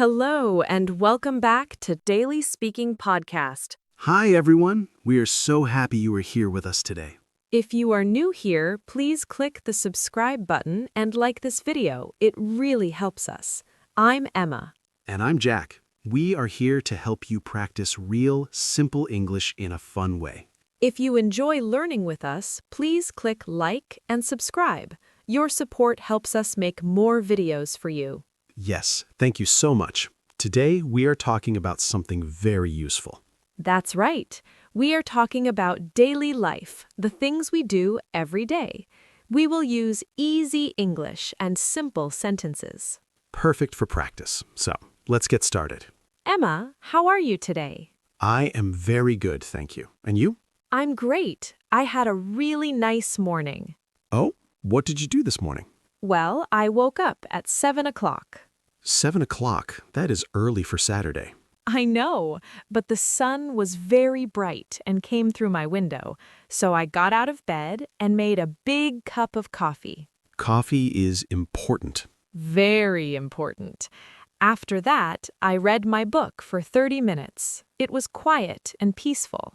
Hello, and welcome back to Daily Speaking Podcast. Hi, everyone. We are so happy you are here with us today. If you are new here, please click the subscribe button and like this video. It really helps us. I'm Emma. And I'm Jack. We are here to help you practice real, simple English in a fun way. If you enjoy learning with us, please click like and subscribe. Your support helps us make more videos for you. Yes, thank you so much. Today, we are talking about something very useful. That's right. We are talking about daily life, the things we do every day. We will use easy English and simple sentences. Perfect for practice. So, let's get started. Emma, how are you today? I am very good, thank you. And you? I'm great. I had a really nice morning. Oh, what did you do this morning? Well, I woke up at 7 o'clock. 7 o'clock. That is early for Saturday. I know, but the sun was very bright and came through my window, so I got out of bed and made a big cup of coffee. Coffee is important. Very important. After that, I read my book for 30 minutes. It was quiet and peaceful.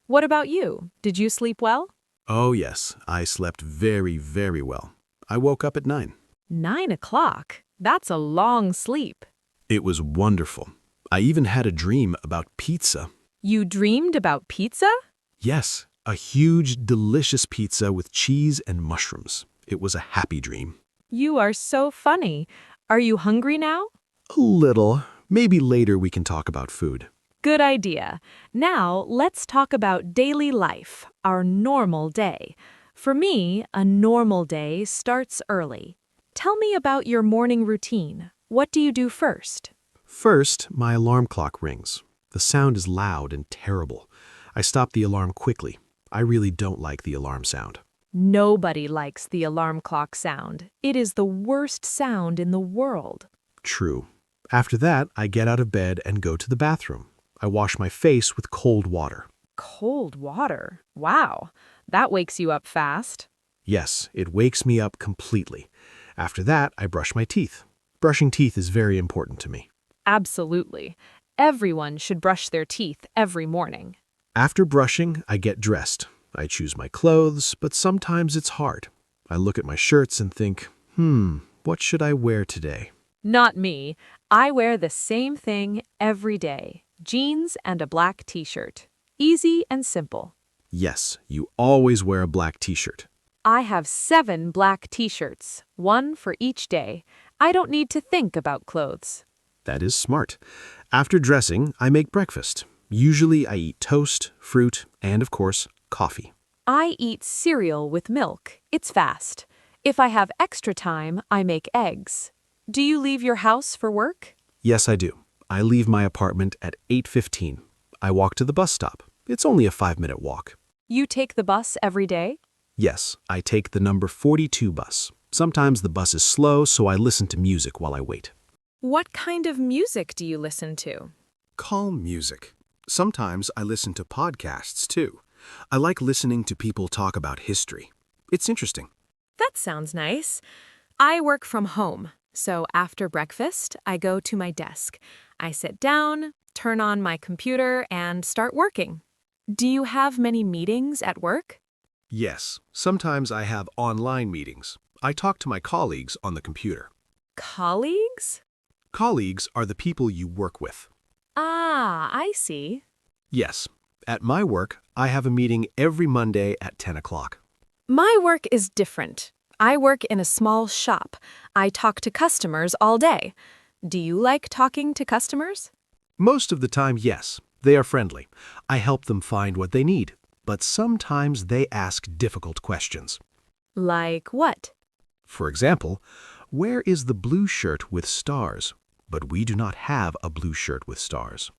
What about you? Did you sleep well? Oh yes, I slept very, very well. I woke up at 9. 9 o'clock? That's a long sleep. It was wonderful. I even had a dream about pizza. You dreamed about pizza? Yes, a huge, delicious pizza with cheese and mushrooms. It was a happy dream. You are so funny. Are you hungry now? A little. Maybe later we can talk about food. Good idea. Now, let's talk about daily life, our normal day. For me, a normal day starts early. Tell me about your morning routine. What do you do first? First, my alarm clock rings. The sound is loud and terrible. I stop the alarm quickly. I really don't like the alarm sound. Nobody likes the alarm clock sound. It is the worst sound in the world. True. After that, I get out of bed and go to the bathroom. I wash my face with cold water. Cold water? Wow, that wakes you up fast. Yes, it wakes me up completely. After that, I brush my teeth. Brushing teeth is very important to me. Absolutely. Everyone should brush their teeth every morning. After brushing, I get dressed. I choose my clothes, but sometimes it's hard. I look at my shirts and think, what should I wear today? Not me. I wear the same thing every day. Jeans and a black t-shirt. Easy and simple. Yes, you always wear a black t-shirt. I have 7 black t-shirts, 1 for each day. I don't need to think about clothes. That is smart. After dressing, I make breakfast. Usually I eat toast, fruit, and of course, coffee. I eat cereal with milk. It's fast. If I have extra time, I make eggs. Do you leave your house for work? Yes, I do. I leave my apartment at 8:15. I walk to the bus stop. It's only a 5-minute walk. You take the bus every day? Yes, I take the number 42 bus. Sometimes the bus is slow, so I listen to music while I wait. What kind of music do you listen to? Calm music. Sometimes I listen to podcasts, too. I like listening to people talk about history. It's interesting. That sounds nice. I work from home, so after breakfast, I go to my desk. I sit down, turn on my computer, and start working. Do you have many meetings at work? Yes, sometimes I have online meetings. I talk to my colleagues on the computer. Colleagues? Colleagues are the people you work with. Ah, I see. Yes, at my work, I have a meeting every Monday at 10 o'clock. My work is different. I work in a small shop. I talk to customers all day. Do you like talking to customers? Most of the time, yes. They are friendly. I help them find what they need. But sometimes they ask difficult questions. Like what? For example, where is the blue shirt with stars? But we do not have a blue shirt with stars.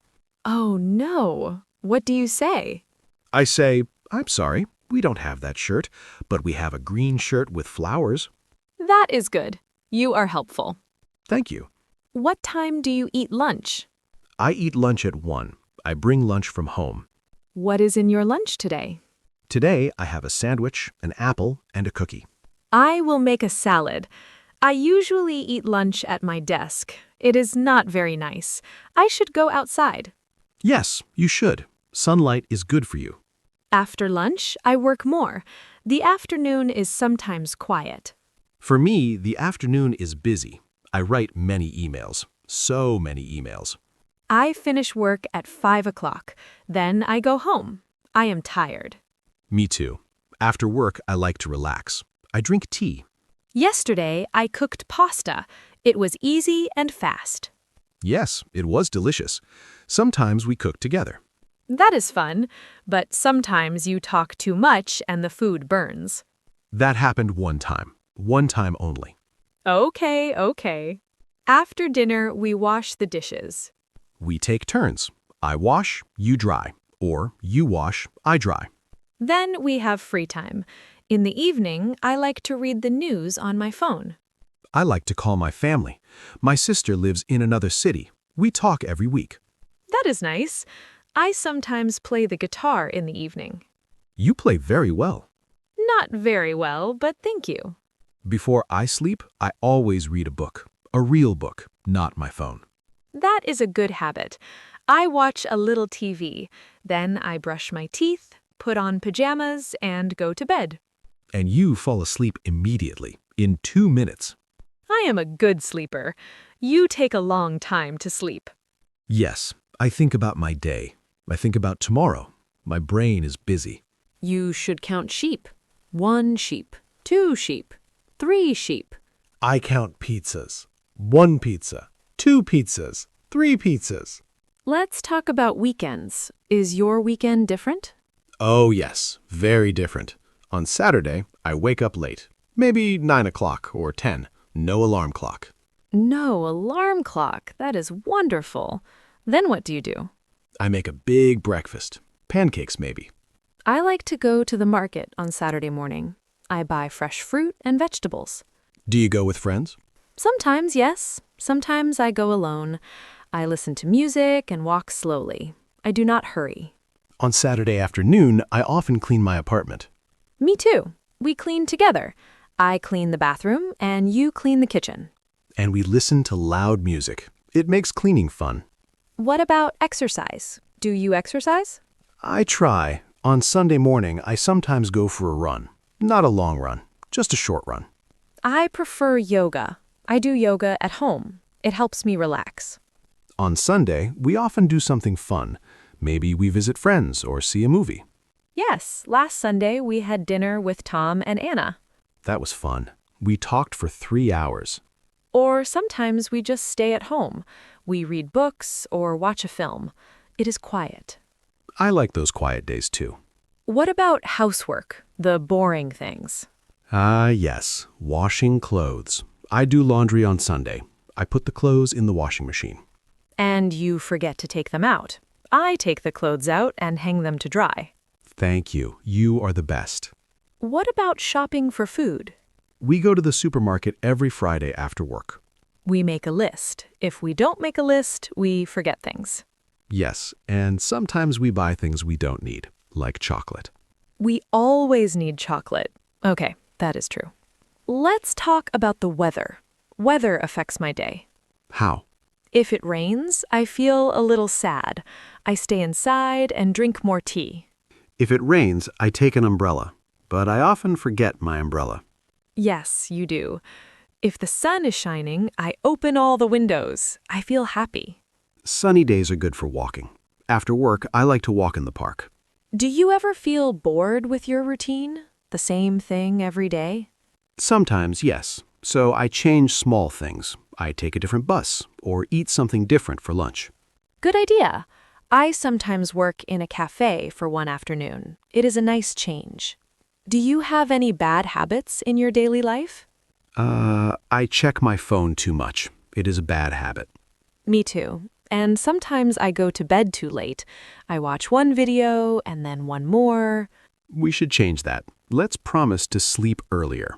Oh, no. What do you say? I say, I'm sorry, we don't have that shirt, but we have a green shirt with flowers. That is good. You are helpful. Thank you. What time do you eat lunch? I eat lunch at 1. I bring lunch from home. What is in your lunch today? Today, I have a sandwich, an apple, and a cookie. I will make a salad. I usually eat lunch at my desk. It is not very nice. I should go outside. Yes, you should. Sunlight is good for you. After lunch, I work more. The afternoon is sometimes quiet. For me, the afternoon is busy. I write many emails. So many emails. I finish work at 5 o'clock. Then I go home. I am tired. Me too. After work, I like to relax. I drink tea. Yesterday, I cooked pasta. It was easy and fast. Yes, it was delicious. Sometimes we cook together. That is fun, but sometimes you talk too much and the food burns. That happened one time only. Okay. After dinner, we wash the dishes. We take turns. I wash, you dry. Or you wash, I dry. Then we have free time. In the evening, I like to read the news on my phone. I like to call my family. My sister lives in another city. We talk every week. That is nice. I sometimes play the guitar in the evening. You play very well. Not very well, but thank you. Before I sleep, I always read a book. A real book, not my phone. That is a good habit. I watch a little TV. Then I brush my teeth, put on pajamas, and go to bed. And you fall asleep immediately, in 2 minutes. I am a good sleeper. You take a long time to sleep. Yes, I think about my day. I think about tomorrow. My brain is busy. You should count sheep. 1 sheep, 2 sheep, 3 sheep. I count pizzas. 1 pizza, 2 pizzas, 3 pizzas. Let's talk about weekends. Is your weekend different? Oh yes, very different. On Saturday, I wake up late. Maybe 9 o'clock or 10. No alarm clock. No alarm clock. That is wonderful. Then what do you do? I make a big breakfast. Pancakes, maybe. I like to go to the market on Saturday morning. I buy fresh fruit and vegetables. Do you go with friends? Sometimes, yes. Sometimes I go alone. I listen to music and walk slowly. I do not hurry. On Saturday afternoon, I often clean my apartment. Me too. We clean together. I clean the bathroom and you clean the kitchen. And we listen to loud music. It makes cleaning fun. What about exercise? Do you exercise? I try. On Sunday morning, I sometimes go for a run. Not a long run, just a short run. I prefer yoga. I do yoga at home. It helps me relax. On Sunday, we often do something fun. Maybe we visit friends or see a movie. Yes, last Sunday we had dinner with Tom and Anna. That was fun. We talked for 3 hours. Or sometimes we just stay at home. We read books or watch a film. It is quiet. I like those quiet days too. What about housework, the boring things? Yes, washing clothes. I do laundry on Sunday. I put the clothes in the washing machine. And you forget to take them out. I take the clothes out and hang them to dry. Thank you. You are the best. What about shopping for food? We go to the supermarket every Friday after work. We make a list. If we don't make a list, we forget things. Yes, and sometimes we buy things we don't need, like chocolate. We always need chocolate. Okay, that is true. Let's talk about the weather. Weather affects my day. How? If it rains, I feel a little sad. I stay inside and drink more tea. If it rains, I take an umbrella, but I often forget my umbrella. Yes, you do. If the sun is shining, I open all the windows. I feel happy. Sunny days are good for walking. After work, I like to walk in the park. Do you ever feel bored with your routine? The same thing every day? Sometimes, yes. So I change small things. I take a different bus or eat something different for lunch. Good idea. I sometimes work in a cafe for one afternoon. It is a nice change. Do you have any bad habits in your daily life? I check my phone too much. It is a bad habit. Me too. And sometimes I go to bed too late. I watch one video and then one more. We should change that. Let's promise to sleep earlier.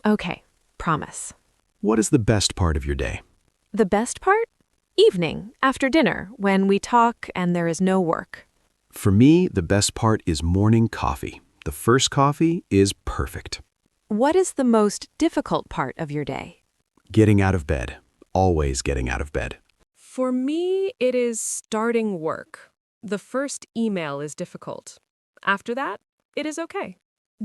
Okay, promise. What is the best part of your day? The best part? Evening, after dinner, when we talk and there is no work. For me, the best part is morning coffee. The first coffee is perfect. What is the most difficult part of your day? Getting out of bed. Always getting out of bed. For me, it is starting work. The first email is difficult. After that, it is okay.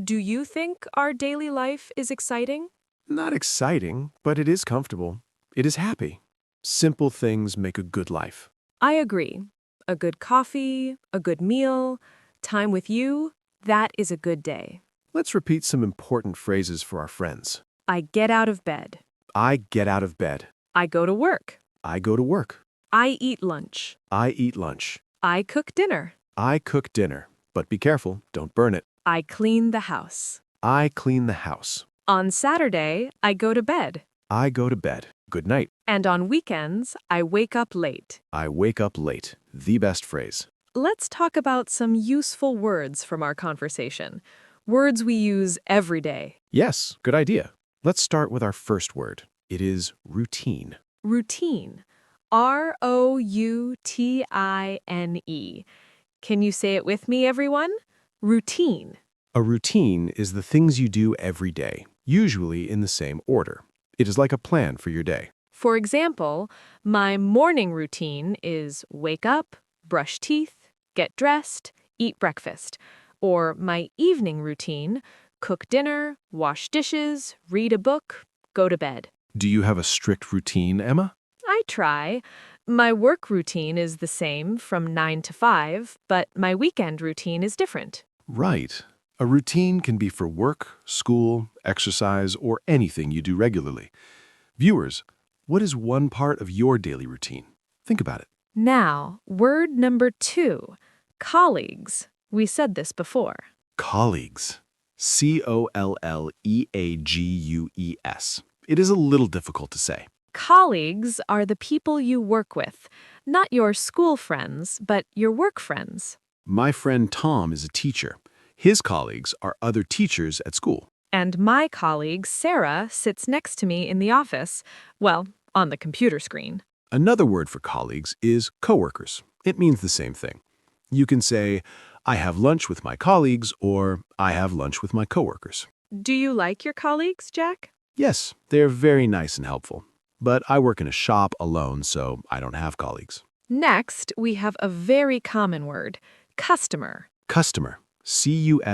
Do you think our daily life is exciting? Not exciting, but it is comfortable. It is happy. Simple things make a good life. I agree. A good coffee, a good meal, time with you, that is a good day. Let's repeat some important phrases for our friends. I get out of bed. I get out of bed. I go to work. I go to work. I eat lunch. I eat lunch. I cook dinner. I cook dinner. But be careful, don't burn it. I clean the house. I clean the house. On Saturday, I go to bed. I go to bed. Good night. And on weekends, I wake up late. I wake up late. The best phrase. Let's talk about some useful words from our conversation. Words we use every day. Yes, good idea. Let's start with our first word. It is routine. Routine. R-O-U-T-I-N-E. Can you say it with me, everyone? Routine. A routine is the things you do every day, usually in the same order. It is like a plan for your day. For example, my morning routine is wake up, brush teeth, get dressed, eat breakfast. Or my evening routine, cook dinner, wash dishes, read a book, go to bed. Do you have a strict routine, Emma? I try. My work routine is the same from 9 to 5, but my weekend routine is different. Right. A routine can be for work, school, exercise, or anything you do regularly. Viewers, what is one part of your daily routine? Think about it. Now, word number 2, colleagues. We said this before. Colleagues. C-O-L-L-E-A-G-U-E-S. It is a little difficult to say. Colleagues are the people you work with, not your school friends, but your work friends. My friend Tom is a teacher. His colleagues are other teachers at school. And my colleague, Sarah, sits next to me in the office, well, on the computer screen. Another word for colleagues is coworkers. It means the same thing. You can say, I have lunch with my colleagues, or I have lunch with my coworkers. Do you like your colleagues, Jack? Yes, they're very nice and helpful. But I work in a shop alone, so I don't have colleagues. Next, we have a very common word, customer. Customer. C-U-S-T-O-M-E-R.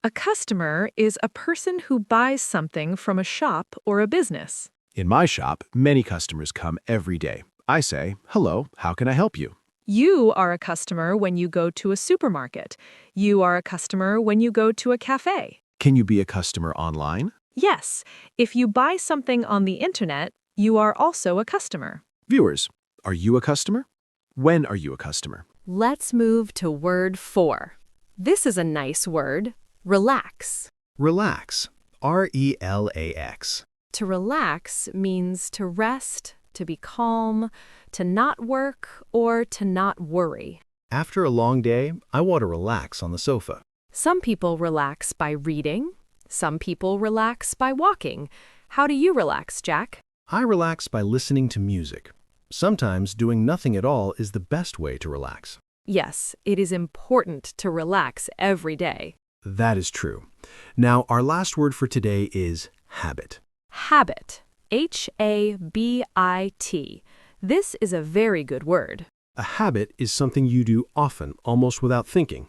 A customer is a person who buys something from a shop or a business. In my shop, many customers come every day. I say, hello, how can I help you? You are a customer when you go to a supermarket. You are a customer when you go to a cafe. Can you be a customer online? Yes, if you buy something on the internet, you are also a customer. Viewers, are you a customer? When are you a customer? Let's move to word 4. This is a nice word, relax. Relax. R-E-L-A-X. To relax means to rest, to be calm, to not work, or to not worry. After a long day, I want to relax on the sofa. Some people relax by reading. Some people relax by walking. How do you relax, Jack? I relax by listening to music. Sometimes doing nothing at all is the best way to relax. Yes, it is important to relax every day. That is true. Now, our last word for today is habit. Habit. H-A-B-I-T. This is a very good word. A habit is something you do often, almost without thinking.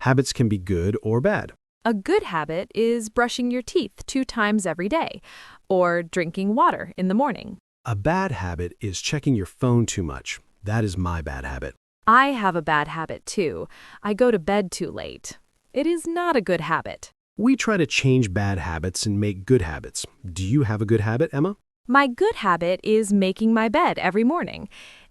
Habits can be good or bad. A good habit is brushing your teeth 2 times every day, or drinking water in the morning. A bad habit is checking your phone too much. That is my bad habit. I have a bad habit too. I go to bed too late. It is not a good habit. We try to change bad habits and make good habits. Do you have a good habit, Emma? My good habit is making my bed every morning.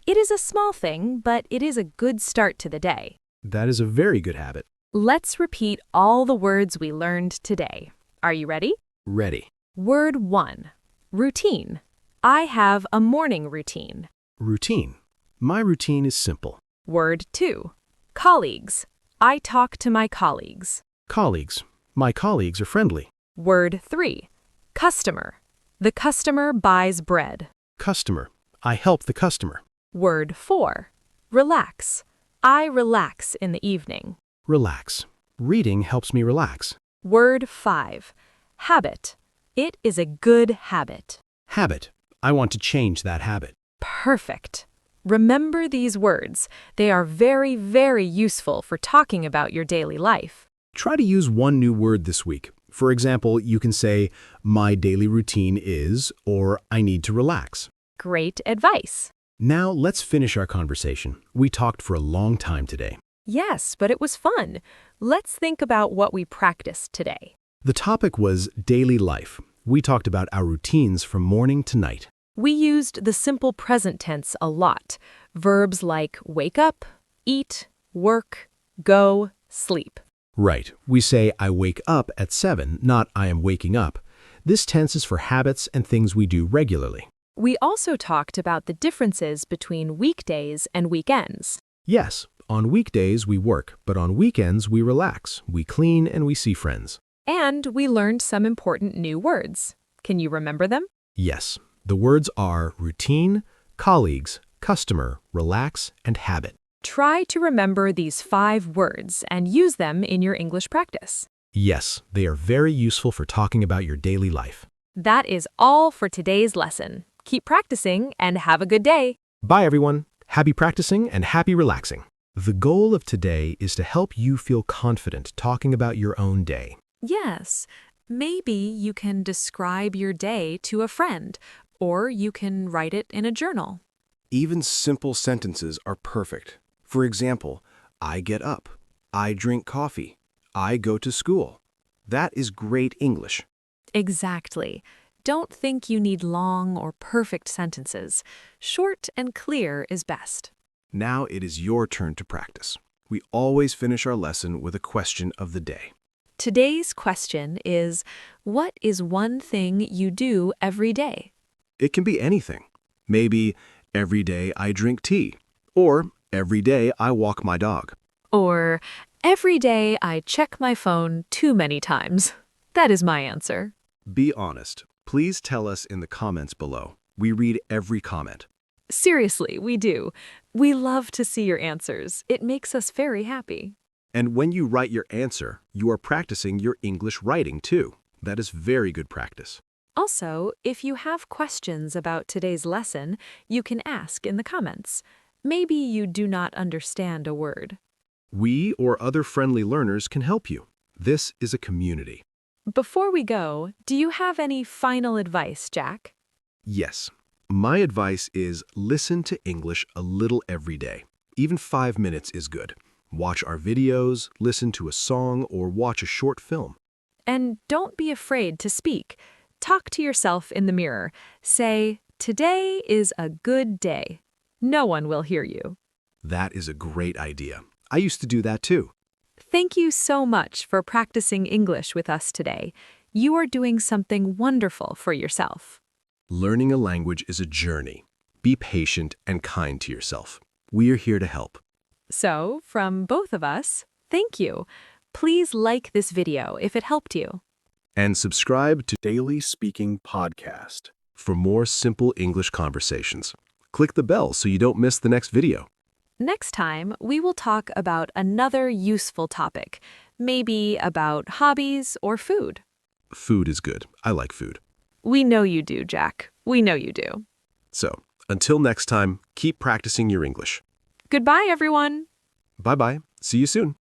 It is a small thing, but it is a good start to the day. That is a very good habit. Let's repeat all the words we learned today. Are you ready? Ready. Word 1. Routine. I have a morning routine. Routine. My routine is simple. Word 2. Colleagues. I talk to my colleagues. Colleagues. My colleagues are friendly. Word 3. Customer. The customer buys bread. Customer. I help the customer. Word 4. Relax. I relax in the evening. Relax. Reading helps me relax. Word 5. Habit. It is a good habit. Habit. I want to change that habit. Perfect. Remember these words. They are very, very useful for talking about your daily life. Try to use one new word this week. For example, you can say, my daily routine is, or I need to relax. Great advice. Now let's finish our conversation. We talked for a long time today. Yes, but it was fun. Let's think about what we practiced today. The topic was daily life. We talked about our routines from morning to night. We used the simple present tense a lot. Verbs like wake up, eat, work, go, sleep. Right. We say I wake up at 7, not I am waking up. This tense is for habits and things we do regularly. We also talked about the differences between weekdays and weekends. Yes, on weekdays we work, but on weekends we relax, we clean, and we see friends. And we learned some important new words. Can you remember them? Yes, the words are routine, colleagues, customer, relax, and habit. Try to remember these 5 words and use them in your English practice. Yes, they are very useful for talking about your daily life. That is all for today's lesson. Keep practicing and have a good day. Bye, everyone. Happy practicing and happy relaxing. The goal of today is to help you feel confident talking about your own day. Yes, maybe you can describe your day to a friend, or you can write it in a journal. Even simple sentences are perfect. For example, I get up. I drink coffee. I go to school. That is great English. Exactly. Don't think you need long or perfect sentences. Short and clear is best. Now it is your turn to practice. We always finish our lesson with a question of the day. Today's question is, what is one thing you do every day? It can be anything. Maybe every day I drink tea, or every day I walk my dog. Or, every day I check my phone too many times. That is my answer. Be honest. Please tell us in the comments below. We read every comment. Seriously, we do. We love to see your answers. It makes us very happy. And when you write your answer, you are practicing your English writing too. That is very good practice. Also, if you have questions about today's lesson, you can ask in the comments. Maybe you do not understand a word. We or other friendly learners can help you. This is a community. Before we go, do you have any final advice, Jack? Yes. My advice is listen to English a little every day. Even 5 minutes is good. Watch our videos, listen to a song, or watch a short film. And don't be afraid to speak. Talk to yourself in the mirror. Say, today is a good day. No one will hear you. That is a great idea. I used to do that too. Thank you so much for practicing English with us today. You are doing something wonderful for yourself. Learning a language is a journey. Be patient and kind to yourself. We are here to help. So, from both of us, thank you. Please like this video if it helped you. And subscribe to Daily Speaking Podcast for more simple English conversations. Click the bell so you don't miss the next video. Next time, we will talk about another useful topic, maybe about hobbies or food. Food is good. I like food. We know you do, Jack. We know you do. So, until next time, keep practicing your English. Goodbye, everyone. Bye-bye. See you soon.